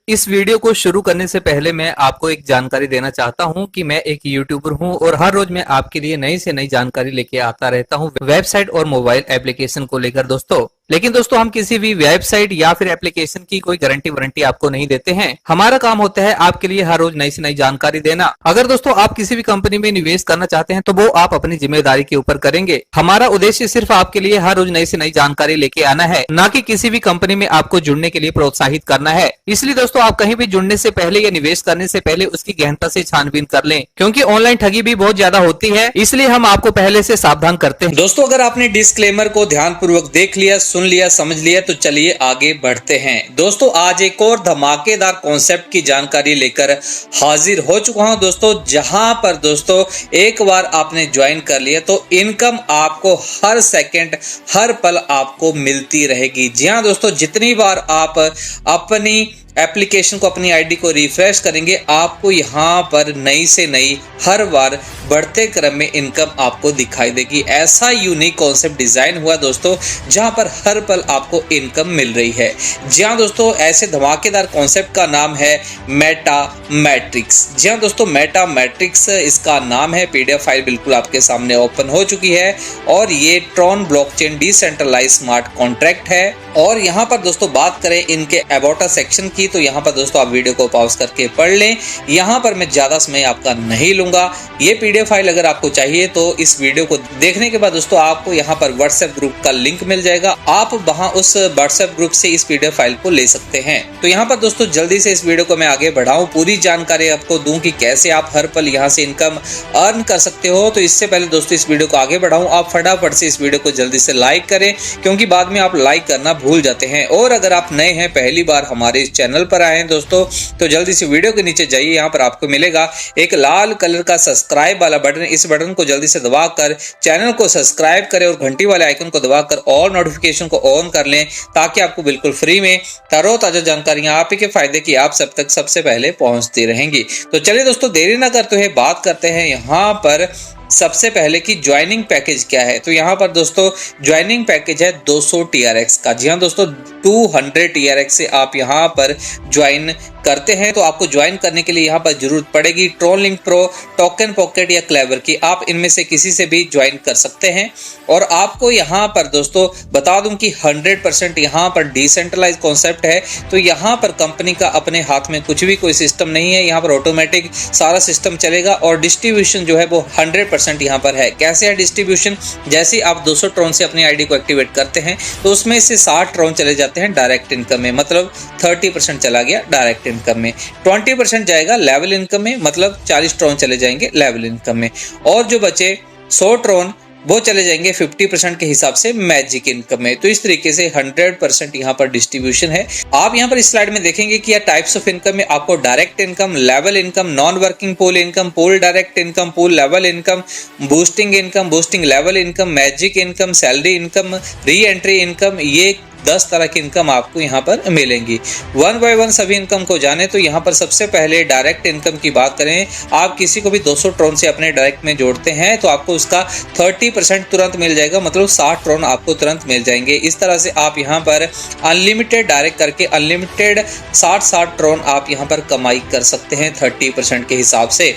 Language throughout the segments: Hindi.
इस वीडियो को शुरू करने से पहले मैं आपको एक जानकारी देना चाहता हूं कि मैं एक यूट्यूबर हूं और हर रोज मैं आपके लिए नई से नई जानकारी लेके आता रहता हूं वेबसाइट और मोबाइल एप्लीकेशन को लेकर दोस्तों। लेकिन दोस्तों हम किसी भी वेबसाइट या फिर एप्लीकेशन की कोई गारंटी वारंटी आपको नहीं देते हैं। हमारा काम होता है आपके लिए हर रोज नई से नई जानकारी देना। अगर दोस्तों आप किसी भी कंपनी में निवेश करना चाहते हैं तो वो आप अपनी जिम्मेदारी के ऊपर करेंगे। हमारा उद्देश्य सिर्फ आपके लिए हर रोज नई से नई जानकारी लेके आना है, न कि किसी भी कंपनी में आपको जुड़ने के लिए प्रोत्साहित करना है। इसलिए दोस्तों आप कहीं भी जुड़ने से पहले या निवेश करने से पहले उसकी गहनता से छानबीन कर लें, क्योंकि ऑनलाइन ठगी भी बहुत ज्यादा होती है। इसलिए हम आपको पहले से सावधान करते हैं। दोस्तों अगर आपने डिस्क्लेमर को ध्यानपूर्वक देख लिया, सुन लिया, समझ लिया तो चलिए आगे बढ़ते हैं। दोस्तों आज एक और धमाकेदार कॉन्सेप्ट की जानकारी लेकर हाजिर हो चुका हूं दोस्तों, जहां पर दोस्तों एक बार आपने ज्वाइन कर लिया तो इनकम आपको हर सेकंड हर पल आपको मिलती रहेगी। जी हां दोस्तों, जितनी बार आप अपनी एप्लीकेशन को, अपनी आईडी को रिफ्रेश करेंगे आपको यहाँ पर नई से नई हर बार बढ़ते क्रम में इनकम आपको दिखाई देगी। ऐसा यूनिक कॉन्सेप्ट डिजाइन हुआ दोस्तों जहां पर हर पल आपको इनकम मिल रही है। जी हाँ दोस्तों, ऐसे धमाकेदार कॉन्सेप्ट का नाम है मेटा मैट्रिक्स। जी हाँ दोस्तों, मेटा मैट्रिक्स इसका नाम है। पीडीएफ फाइल बिल्कुल आपके सामने ओपन हो चुकी है और ये Tron blockchain decentralize smart contract है। और यहाँ पर दोस्तों बात करें इनके अबाउट अस सेक्शन की तो यहाँ पर दोस्तों आप वीडियो को पॉज करके पढ़ लें। यहाँ पर मैं ज्यादा समय आपका नहीं लूंगा। ये पीडीएफ फाइल अगर आपको चाहिए तो इस वीडियो को देखने के बाद दोस्तों आपको यहाँ पर व्हाट्सएप ग्रुप का लिंक मिल जाएगा। आप वहां उस व्हाट्सएप ग्रुप से इस पीडीएफ फाइल को ले सकते हैं। तो यहाँ पर दोस्तों जल्दी से इस वीडियो को मैं आगे बढ़ाऊं, पूरी जानकारी आपको दूं कि कैसे आप हर पल यहाँ से इनकम अर्न कर सकते हो। तो इससे पहले दोस्तों इस वीडियो को आगे बढ़ाऊं, आप फटाफट से इस वीडियो को जल्दी से लाइक करें, क्योंकि बाद में आप लाइक करना भूल जाते हैं। और अगर आप नए हैं, पहली बार हमारे इस चैनल पर आए हैं दोस्तों, तो जल्दी से वीडियो के नीचे जाइए। यहाँ पर आपको मिलेगा एक लाल कलर का सब्सक्राइब वाला बटन। इस बटन को जल्दी से दबाकर चैनल को सब्सक्राइब करें और घंटी वाले आइकन को दबाकर ऑल नोटिफिकेशन को ऑन कर लें, ताकि आपको बिल्कुल फ्री में तरोताजा जानकारियां आप ही के फायदे की आप सब तक सबसे पहले पहुंचती रहेंगी। तो चलिए दोस्तों देरी ना करते हुए बात करते हैं यहाँ पर सबसे पहले कि ज्वाइनिंग पैकेज क्या है। तो यहाँ पर दोस्तों ज्वाइनिंग पैकेज है 200 TRX का। जी हाँ दोस्तों, 200 TRX से आप यहाँ पर ज्वाइन करते हैं तो आपको ज्वाइन करने के लिए यहाँ पर जरूरत पड़ेगी Tron link pro, token pocket या क्लेवर की। आप इनमें से किसी से भी ज्वाइन कर सकते हैं। और आपको यहाँ पर दोस्तों बता दूं कि 100% यहाँ पर डिसेंट्रलाइज कॉन्सेप्ट है। तो यहाँ पर कंपनी का अपने हाथ में कुछ भी कोई सिस्टम नहीं है। यहाँ पर ऑटोमेटिक सारा सिस्टम चलेगा और डिस्ट्रीब्यूशन जो है वो 100% यहाँ पर है। कैसे है डिस्ट्रीब्यूशन? जैसे आप 200 ट्रॉन से अपनी आईडी को एक्टिवेट करते हैं तो उसमें से 60 ट्रॉन चले जाते हैं डायरेक्ट इनकम में, मतलब 30% चला गया डायरेक्ट इनकम में। 20% जाएगा लेवल इनकम में, मतलब 40 ट्रॉन चले जाएंगे लेवल इनकम में। और जो बचे 100 ट्रॉन वो चले जाएंगे 50% के हिसाब से मैजिक इनकम में। तो इस तरीके से 100% यहाँ पर डिस्ट्रीब्यूशन है। आप यहाँ पर इस स्लाइड में देखेंगे कि टाइप्स ऑफ इनकम में आपको direct income, level income, non working pool income, pool direct income, pool level income, boosting income, boosting level income, magic income, salary income, re entry income, ये 10 तरह की इनकम आपको यहाँ पर मिलेंगी। वन बाय वन सभी इनकम को जाने तो यहाँ पर सबसे पहले डायरेक्ट इनकम की बात करें। आप किसी को भी 200 ट्रॉन से अपने डायरेक्ट में जोड़ते हैं तो आपको उसका 30% तुरंत मिल जाएगा, मतलब 60 ट्रॉन आपको तुरंत मिल जाएंगे। इस तरह से आप यहाँ पर अनलिमिटेड डायरेक्ट करके अनलिमिटेड 60 ट्रॉन आप यहाँ पर कमाई कर सकते हैं 30% के हिसाब से।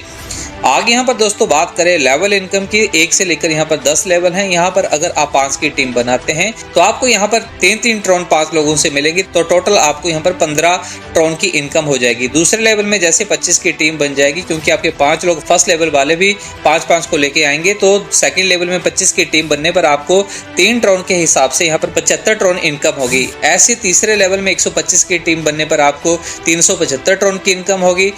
आगे यहाँ पर दोस्तों बात करें लेवल इनकम की, 1 से लेकर यहाँ पर 10 लेवल हैं। यहाँ पर अगर आप 5 की टीम बनाते हैं तो आपको यहाँ पर 3 ट्रॉन 5 लोगों से मिलेंगी, तो टोटल आपको यहाँ पर 15 ट्रॉन की इनकम हो जाएगी। दूसरे लेवल में जैसे 25 की टीम बन जाएगी, क्योंकि आपके 5 लोग फर्स्ट लेवल वाले भी 5-5 को लेके आएंगे, तो सेकंड लेवल में 25 की टीम बनने पर आपको 3 ट्रॉन के हिसाब से यहाँ पर 75 ट्रॉन इनकम होगी। ऐसे तीसरे लेवल में 125 की टीम बनने पर आपको 375 ट्रॉन की इनकम होगी।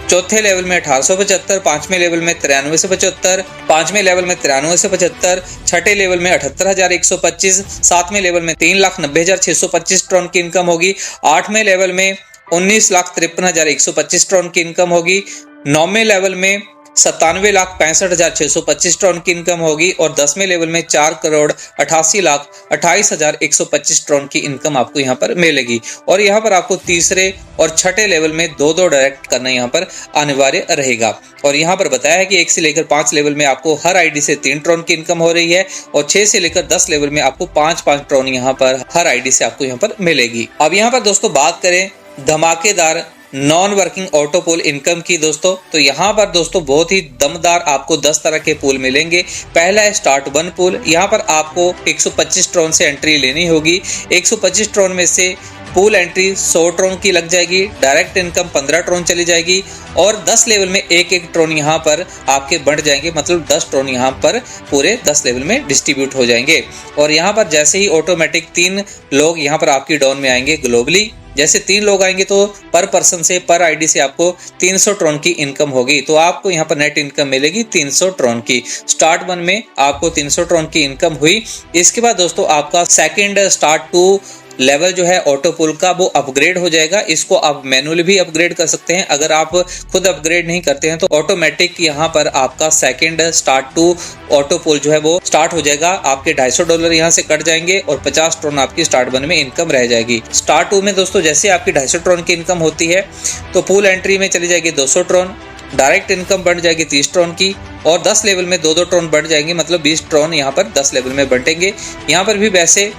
चौथे लेवल में 1875, 5वें लेवल में 93 से 75, 5वें लेवल में 93 से 75, छठे लेवल में 78,125, 7वें लेवल में 3,90,625 ट्रॉन की इनकम होगी। 8वें लेवल में 19,53,125 ट्रॉन की इनकम होगी। 9वें लेवल में 97,65,625 ट्रॉन की इनकम होगी और 10वें लेवल में 4,88,28,125 ट्रॉन की इनकम आपको यहाँ पर मिलेगी। और यहाँ पर आपको तीसरे और छठे लेवल में 2-2 डायरेक्ट करना यहाँ पर अनिवार्य रहेगा। और यहाँ पर बताया है कि 1 से लेकर 5 लेवल में आपको हर आईडी से 3 ट्रॉन की इनकम हो रही है और 6 से लेकर 10 लेवल में आपको 5-5 ट्रॉन यहाँ पर हर आईडी से आपको यहाँ पर मिलेगी। अब यहाँ पर दोस्तों बात करें धमाकेदार non working auto pool income की दोस्तों। तो यहाँ पर दोस्तों बहुत ही दमदार आपको 10 तरह के पूल मिलेंगे। पहला है स्टार्ट वन पूल। यहाँ पर आपको 125 ट्रॉन से एंट्री लेनी होगी। 125 ट्रॉन में से पूल एंट्री 100 ट्रॉन की लग जाएगी। डायरेक्ट इनकम 15 ट्रॉन चली जाएगी और 10 लेवल में एक एक ट्रॉन यहाँ पर आपके बढ़ जाएंगे, मतलब 10 ट्रॉन यहाँ पर पूरे 10 लेवल में डिस्ट्रीब्यूट हो जाएंगे। और यहाँ पर जैसे ही ऑटोमेटिक 3 लोग यहाँ पर आपकी डाउन में आएंगे ग्लोबली, जैसे 3 लोग आएंगे तो पर पर्सन से पर आईडी से आपको 300 ट्रॉन की इनकम होगी। तो आपको यहाँ पर नेट इनकम मिलेगी 300 ट्रॉन की। स्टार्ट वन में आपको 300 ट्रॉन की इनकम हुई। इसके बाद दोस्तों आपका सेकंड स्टार्ट 2 लेवल जो है ऑटो पूल का वो अपग्रेड हो जाएगा। इसको आप मैनुअली भी अपग्रेड कर सकते हैं। अगर आप खुद अपग्रेड नहीं करते हैं तो ऑटोमेटिक यहाँ पर आपका सेकंड स्टार्ट 2 ऑटो पूल जो है वो स्टार्ट हो जाएगा। आपके $250 यहाँ से कट जाएंगे और 50 ट्रॉन आपकी स्टार्ट वन में इनकम रह जाएगी। स्टार्ट 2 में दोस्तों जैसे आपकी 250 ट्रॉन की इनकम होती है तो पूल एंट्री में चली जाएगी 200 ट्रॉन, डायरेक्ट इनकम बढ़ जाएगी 30 ट्रॉन की और 10 लेवल में 2-2 ट्रॉन बढ़ जाएंगे, मतलब 20 ट्रॉन यहाँ पर 10 लेवल में बढ़ेंगे। यहाँ पर भी वैसे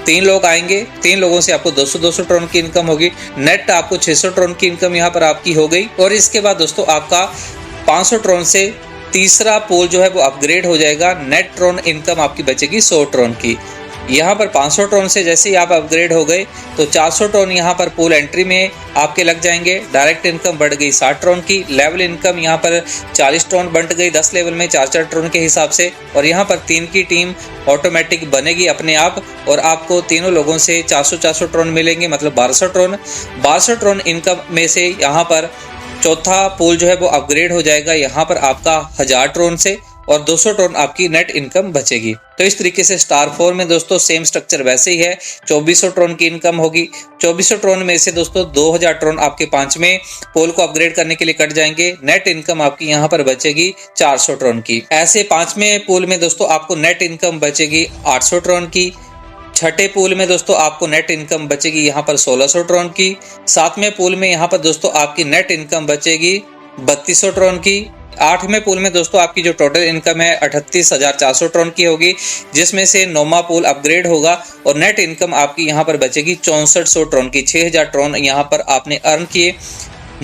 3 लोग आएंगे, 3 लोगों से आपको 200-200 ट्रॉन की इनकम होगी। नेट आपको 600 ट्रॉन की इनकम यहाँ पर आपकी हो गई। और इसके बाद दोस्तों आपका 500 ट्रॉन से तीसरा पूल जो है वो अपग्रेड हो जाएगा। नेट ट्रॉन इनकम आपकी बचेगी 100 ट्रॉन की। यहाँ पर 500 ट्रॉन से जैसे ही आप अपग्रेड हो गए तो 400 ट्रॉन यहाँ पर पूल एंट्री में आपके लग जाएंगे। डायरेक्ट इनकम बढ़ गई 60 ट्रॉन की। लेवल इनकम यहाँ पर 40 ट्रॉन बढ़ गई 10 लेवल में 4-4 ट्रॉन के हिसाब से। और यहाँ पर 3 की टीम ऑटोमेटिक बनेगी अपने आप और आपको तीनों लोगों से 400-400 ट्रॉन मिलेंगे, मतलब 1200 ट्रॉन। 1200 ट्रॉन इनकम में से यहाँ पर चौथा पूल जो है वो अपग्रेड हो जाएगा। यहाँ पर आपका 1000 ट्रॉन से और 200 ट्रॉन आपकी नेट इनकम बचेगी। तो इस तरीके से स्टार 4 में दोस्तों सेम स्ट्रक्चर वैसे ही है। 2400 ट्रॉन की इनकम होगी। 2400 ट्रॉन में से दोस्तों 2000 ट्रॉन आपके 5वें पोल को अपग्रेड करने के लिए कट जाएंगे। नेट इनकम आपकी यहाँ पर बचेगी 400 ट्रॉन की। ऐसे 5वें पोल में दोस्तों आपको नेट इनकम बचेगी 800 ट्रॉन की। छठे पूल में दोस्तों आपको नेट इनकम बचेगी यहाँ पर 1600 ट्रॉन की। 7वें पूल में यहाँ पर दोस्तों आपकी नेट इनकम बचेगी 3200 ट्रॉन की। 8वें पूल में दोस्तों आपकी जो टोटल इनकम है 38,400 ट्रॉन की होगी, जिसमें से 9वां पूल अपग्रेड होगा और नेट इनकम आपकी यहाँ पर बचेगी 6400 ट्रॉन की। 6000 ट्रॉन यहाँ पर आपने अर्न किए।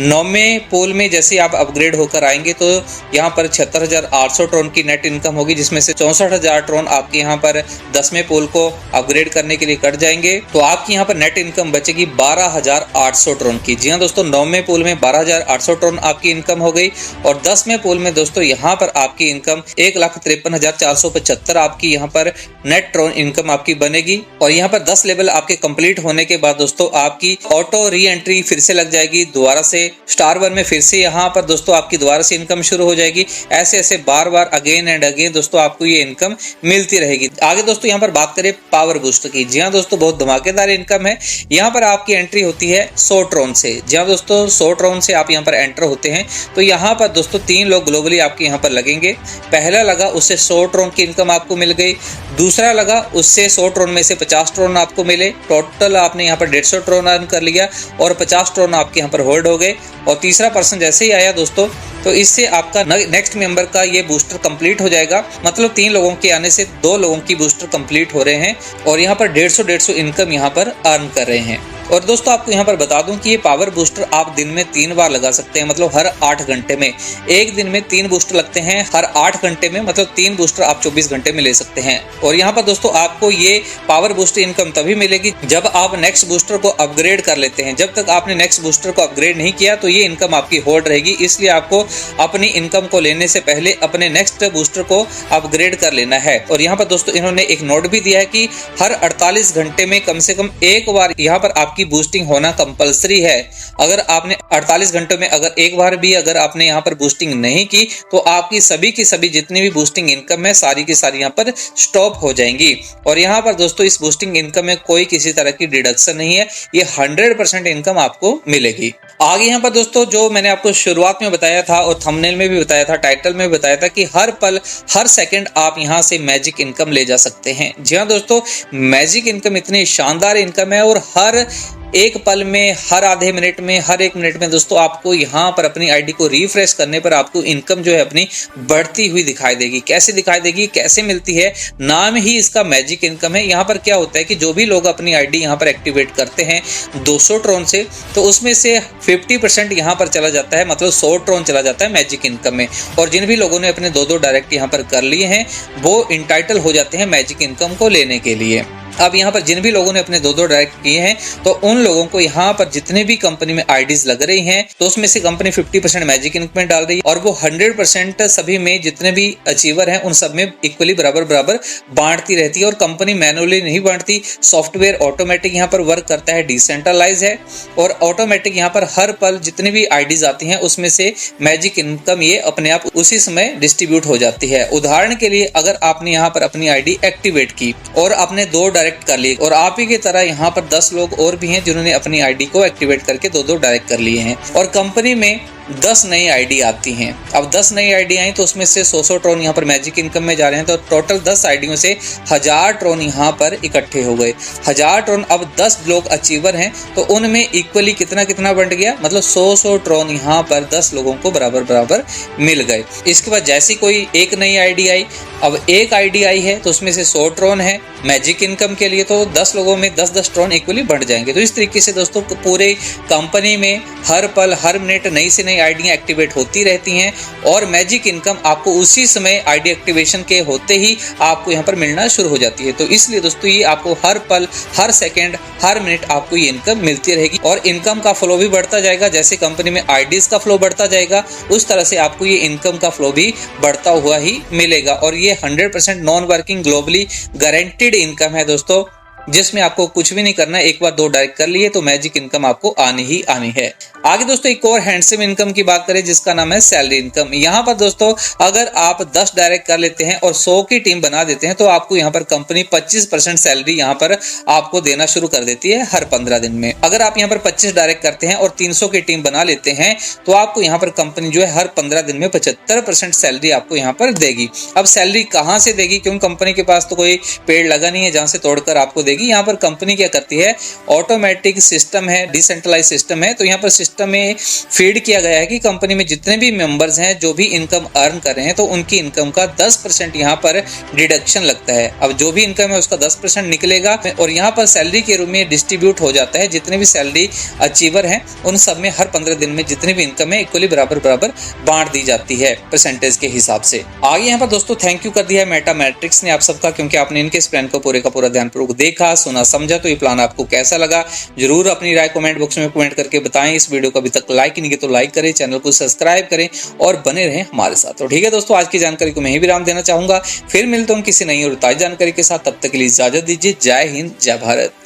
9वें पूल में जैसे आप अपग्रेड होकर आएंगे तो यहाँ पर 76,800 ट्रॉन की नेट इनकम होगी, जिसमें से 64,000 ट्रॉन आपके यहाँ पर 10वें पूल को अपग्रेड करने के लिए कट जाएंगे। तो आपकी यहाँ पर नेट इनकम बचेगी 12,800 ट्रॉन की। जी हाँ दोस्तों, 9वें पूल में 12,800 ट्रॉन आपकी इनकम हो गई और 10वें पूल में दोस्तों यहाँ पर आपकी इनकम 1,53,475 आपकी यहाँ पर नेट ट्रॉन इनकम आपकी बनेगी। और यहाँ पर 10 लेवल आपके कंप्लीट होने के बाद दोस्तों आपकी ऑटो री एंट्री फिर से लग जाएगी दोबारा से। स्टार 1 में फिर से यहाँ पर दोस्तों आपकी दोबारा से इनकम शुरू हो जाएगी। ऐसे ऐसे बार बार अगेन एंड अगेन दोस्तों आपको ये इनकम मिलती रहेगी। आगे दोस्तों यहाँ पर बात करें पावर बूस्टर की। जी हाँ दोस्तों, बहुत धमाकेदार इनकम है। यहाँ पर आपकी एंट्री होती है 100 ट्रॉन से। जी हाँ दोस्तों, 100 ट्रॉन से आप यहाँ पर एंटर होते हैं तो यहाँ पर दोस्तों 3 लोग ग्लोबली आपके यहाँ पर लगेंगे। पहला लगा, उससे 100 ट्रॉन की इनकम आपको मिल गई। दूसरा लगा, उससे 100 ट्रॉन में से 50 ट्रॉन आपको मिले। टोटल आपने यहाँ पर 150 ट्रॉन अर्न कर लिया और 50 ट्रॉन आपके यहाँ पर होल्ड हो गए। और तीसरा पर्सन जैसे ही आया दोस्तों तो इससे आपका नेक्स्ट मेंबर का ये बूस्टर कंप्लीट हो जाएगा। मतलब 3 लोगों के आने से 2 लोगों की बूस्टर कंप्लीट हो रहे हैं और यहाँ पर 150 इनकम यहाँ पर अर्न कर रहे हैं। और दोस्तों आपको यहाँ पर बता दूं कि ये पावर बूस्टर आप दिन में 3 बार लगा सकते हैं, मतलब हर 8 घंटे में। एक दिन में 3 बूस्टर लगते हैं, हर 8 घंटे में, मतलब 3 बूस्टर आप 24 घंटे में ले सकते हैं। और यहाँ पर दोस्तों आपको ये पावर बूस्टर इनकम तभी मिलेगी जब आप नेक्स्ट बूस्टर को अपग्रेड कर लेते हैं। जब तक आपने नेक्स्ट बूस्टर को अपग्रेड नहीं किया तो ये इनकम आपकी होल्ड रहेगी। इसलिए आपको अपनी इनकम को लेने से पहले अपने नेक्स्ट बूस्टर को अपग्रेड कर लेना है। और यहाँ पर दोस्तों इन्होंने एक नोट भी दिया है कि हर 48 घंटे में कम से कम एक बार यहाँ पर आपकी बूस्टिंग होना कंपलसरी है। अगर आपने 48 घंटों में अगर एक बार भी अगर आपने यहाँ पर बूस्टिंग नहीं की तो आपकी सभी की सभी जितनी भी बूस्टिंग इनकम है सारी की सारी यहाँ पर स्टॉप हो जाएंगी। और यहाँ पर दोस्तों इस बूस्टिंग इनकम में कोई किसी तरह की डिडक्शन नहीं है, ये 100% इनकम आपको मिलेगी। आगे यहाँ पर दोस्तों जो मैंने आपको शुरुआत में बताया था और थंबनेल में भी बताया था, टाइटल में भी बताया था कि हर पल हर सेकंड आप यहाँ से मैजिक इनकम ले जा सकते हैं। जी हाँ दोस्तों, मैजिक इनकम इतनी शानदार इनकम है और हर एक पल में, हर आधे मिनट में, हर एक मिनट में दोस्तों आपको यहाँ पर अपनी आईडी को रिफ्रेश करने पर आपको इनकम जो है अपनी बढ़ती हुई दिखाई देगी। कैसे दिखाई देगी, कैसे मिलती है, नाम ही इसका मैजिक इनकम है। यहाँ पर क्या होता है कि जो भी लोग अपनी आईडी यहाँ पर एक्टिवेट करते हैं 200 ट्रोन से, तो उसमें से 50% यहाँ पर चला जाता है, मतलब 100 ट्रोन चला जाता है मैजिक इनकम में। और जिन भी लोगों ने अपने 2-2 डायरेक्ट यहाँ पर कर लिए हैं वो इंटाइटल हो जाते हैं मैजिक इनकम को लेने के लिए। अब यहाँ पर जिन भी लोगों ने अपने 2-2 डायरेक्ट किए हैं तो उन लोगों को यहाँ पर जितने भी कंपनी में आईडीज लग रही हैं तो उसमें से कंपनी 50% मैजिक इनकम में डाल रही है और वो 100% सभी में जितने भी अचीवर हैं उन सब में इक्वली बराबर बराबर बांटती रहती है। और कंपनी मैनुअली नहीं बांटती, सॉफ्टवेयर ऑटोमेटिक यहाँ पर वर्क करता है, डिसेंट्रलाइज है और ऑटोमेटिक यहाँ पर हर पल जितनी भी आईडीज आती हैं उसमें से मैजिक इनकम ये अपने आप उसी समय डिस्ट्रीब्यूट हो जाती है। उदाहरण के लिए अगर आपने यहाँ पर अपनी आईडी एक्टिवेट की और आपने 2 डायरेक्ट कर लिए और आप ही की तरह यहाँ पर 10 लोग और भी हैं जिन्होंने अपनी आईडी को एक्टिवेट करके 2-2 डायरेक्ट कर लिए हैं और कंपनी में 10 नई आईडी आती हैं। अब 10 नई आईडी आई तो उसमें से 100 ट्रोन यहाँ पर मैजिक इनकम में जा रहे हैं, तो टोटल 10 आईडियों से 1000 ट्रोन यहाँ पर इकट्ठे हो गए। 1000 ट्रोन, अब 10 लोग अचीवर हैं तो उनमें इक्वली कितना कितना बंट गया, मतलब 100 ट्रोन यहाँ पर 10 लोगों को बराबर बराबर मिल गए। इसके बाद जैसी कोई एक नई आईडी आई, अब एक आईडी आई है तो उसमें से 100 ट्रोन है मैजिक इनकम के लिए, तो 10 लोगों में 10-10 ट्रोन इक्वली बढ़ जाएंगे। तो इस तरीके से दोस्तों पूरे कंपनी में हर पल हर मिनट नई से नई आईडियां एक्टिवेट होती रहती हैं और मैजिक इनकम आपको उसी समय आईडी एक्टिवेशन के होते ही आपको यहाँ पर मिलना शुरू हो जाती है। तो इसलिए दोस्तों ये आपको हर पल, हर सेकंड, हर मिनट आपको ये इनकम मिलती रहेगी और इनकम का फ्लो भी बढ़ता जाएगा। जैसे कंपनी में आईडीज का फ्लो बढ़ता जाएगा उस तरह से आपको ये इनकम का फ्लो भी बढ़ता हुआ ही मिलेगा। और ये 100% non working globally guaranteed income है दोस्तों, जिसमें आपको कुछ भी नहीं करना है। एक बार 2 डायरेक्ट कर लिए तो मैजिक इनकम आपको आनी ही आनी है। आगे दोस्तों एक और हैंडसम इनकम की बात करें जिसका नाम है सैलरी इनकम। यहाँ पर दोस्तों अगर आप 10 डायरेक्ट कर लेते हैं और 100 की टीम बना देते हैं तो आपको यहाँ पर कंपनी 25% सैलरी यहाँ पर आपको देना शुरू कर देती है हर 15 दिन में। अगर आप यहाँ पर 25 डायरेक्ट करते हैं और 300 की टीम बना लेते हैं तो आपको यहाँ पर कंपनी जो है हर 15 दिन में 75% सैलरी आपको यहाँ पर देगी। अब सैलरी कहाँ से देगी, क्योंकि कंपनी के पास तो कोई पेड़ लगा नहीं है जहां से तोड़कर आपको देगी। यहाँ पर कंपनी क्या करती है, ऑटोमेटिक सिस्टम है, डिसेंट्रलाइज सिस्टम है, तो यहाँ पर सिस्टम में फीड किया गया है कि कंपनी में जितने भी मेंबर्स हैं जो भी इनकम अर्न कर रहे हैं तो उनकी इनकम का 10% यहाँ पर डिडक्शन लगता है। अब जो भी इनकम है उसका 10% निकलेगा और यहाँ पर सैलरी के रूप में डिस्ट्रीब्यूट हो जाता है। जितने भी सैलरी अचीवर हैं उन सब में हर 15 दिन में जितनी भी इनकम है इक्वली बराबर बराबर बांट दी जाती है परसेंटेज के हिसाब से। आगे यहाँ पर दोस्तों थैंक यू कर दिया है मेटा मैट्रिक्स ने आप सबका, क्योंकि आपने इनके इस प्लान को पूरे का पूरा ध्यानपूर्वक देखा, सुना, समझा। तो ये प्लान आपको कैसा लगा जरूर अपनी राय कमेंट बॉक्स में कमेंट करके बताएं। इस वीडियो को अभी तक लाइक नहीं किया तो लाइक करें, चैनल को सब्सक्राइब करें और बने रहें हमारे साथ। तो ठीक है दोस्तों, आज की जानकारी को मैं ही विराम देना चाहूंगा। फिर मिलता हूं किसी नई और ताज़ा जानकारी के साथ, तब तक के लिए इजाजत दीजिए। जय हिंद, जय भारत।